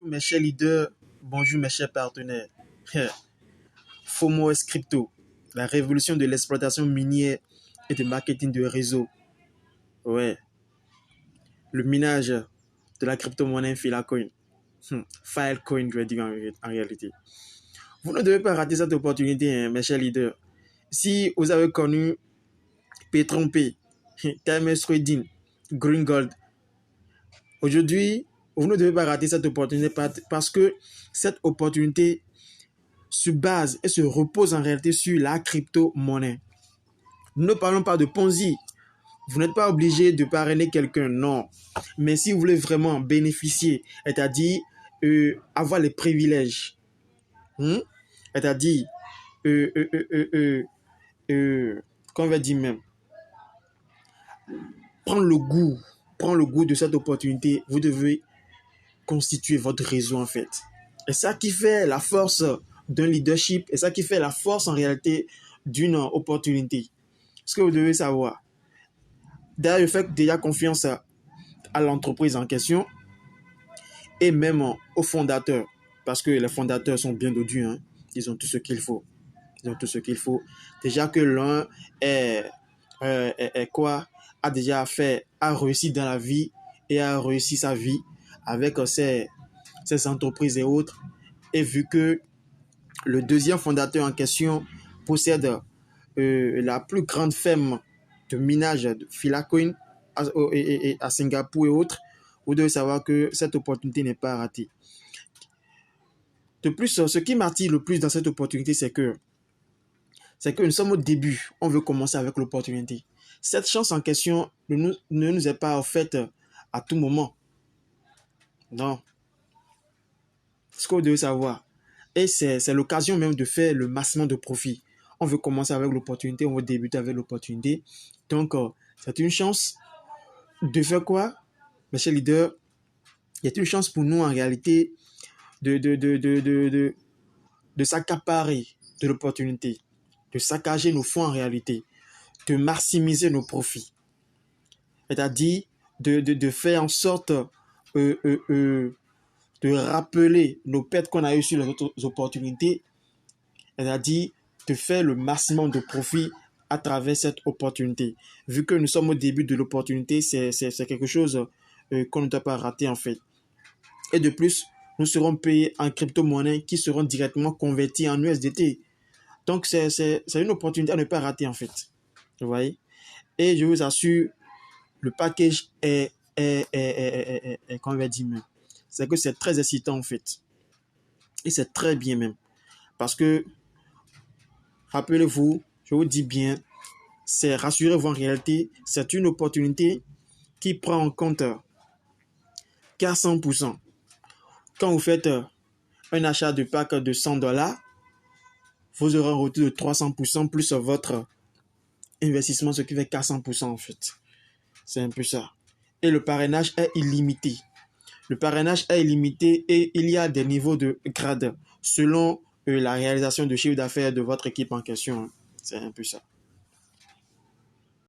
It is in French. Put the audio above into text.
mes chers leaders, bonjour mes chers partenaires. FOMO Crypto, la révolution de l'exploitation minière et de marketing de réseau. Ouais, le minage de la crypto-monnaie Filecoin. Filecoin, je vais dire en réalité. Vous ne devez pas rater cette opportunité, hein, mes chers leaders. Si vous avez connu Petron P, TMS Trading, Green Gold, aujourd'hui, vous ne devez pas rater cette opportunité parce que cette opportunité se base et se repose en réalité sur la crypto-monnaie. Nous ne parlons pas de Ponzi. Vous n'êtes pas obligé de parrainer quelqu'un, non. Mais si vous voulez vraiment bénéficier, c'est-à-dire avoir les privilèges, c'est-à-dire, qu'on va dire même, prendre le goût de cette opportunité, vous devez constituer votre réseau en fait. Et ça qui fait la force d'un leadership, et ça qui fait la force en réalité d'une opportunité. Ce que vous devez savoir. D'ailleurs, faites déjà confiance à l'entreprise en question et même aux fondateurs. Parce que les fondateurs sont bien dodus. Hein. Ils ont tout ce qu'il faut. Ils ont tout ce qu'il faut. Déjà que l'un a réussi dans la vie et a réussi sa vie avec ses entreprises et autres. Et vu que le deuxième fondateur en question possède la plus grande ferme de minage de Filecoin à Singapour et autres, vous devez savoir que cette opportunité n'est pas ratée. De plus, ce qui m'attire le plus dans cette opportunité, c'est que nous sommes au début, on veut commencer avec l'opportunité. Cette chance en question ne nous est pas offerte à tout moment. Non. Ce que vous devez savoir. Et c'est l'occasion même de faire le maximum de profit. On veut commencer avec l'opportunité, on veut débuter avec l'opportunité. Donc, c'est une chance de faire quoi, mes chers leaders? Il y a une chance pour nous en réalité de s'accaparer de l'opportunité, de saccager nos fonds en réalité, de maximiser nos profits. C'est-à-dire de faire en sorte de rappeler nos pertes qu'on a eues sur les autres opportunités, c'est-à-dire de faire le maximum de profit à travers cette opportunité. Vu que nous sommes au début de l'opportunité, c'est quelque chose qu'on ne doit pas rater en fait. Et de plus, nous serons payés en crypto-monnaie qui seront directement convertis en USDT. Donc, c'est une opportunité à ne pas rater en fait. Vous voyez? Et je vous assure, le package comment on va dire même, c'est que c'est très excitant en fait. Et c'est très bien même. Parce que, rappelez-vous, je vous dis bien, rassurez-vous en réalité, c'est une opportunité qui prend en compte qu'à 100%. Quand vous faites un achat de pack de $100, vous aurez un retour de 300% plus votre investissement, ce qui fait 400% en fait. C'est un peu ça. Et le parrainage est illimité. Le parrainage est illimité et il y a des niveaux de grade selon la réalisation de chiffre d'affaires de votre équipe en question. C'est un peu ça.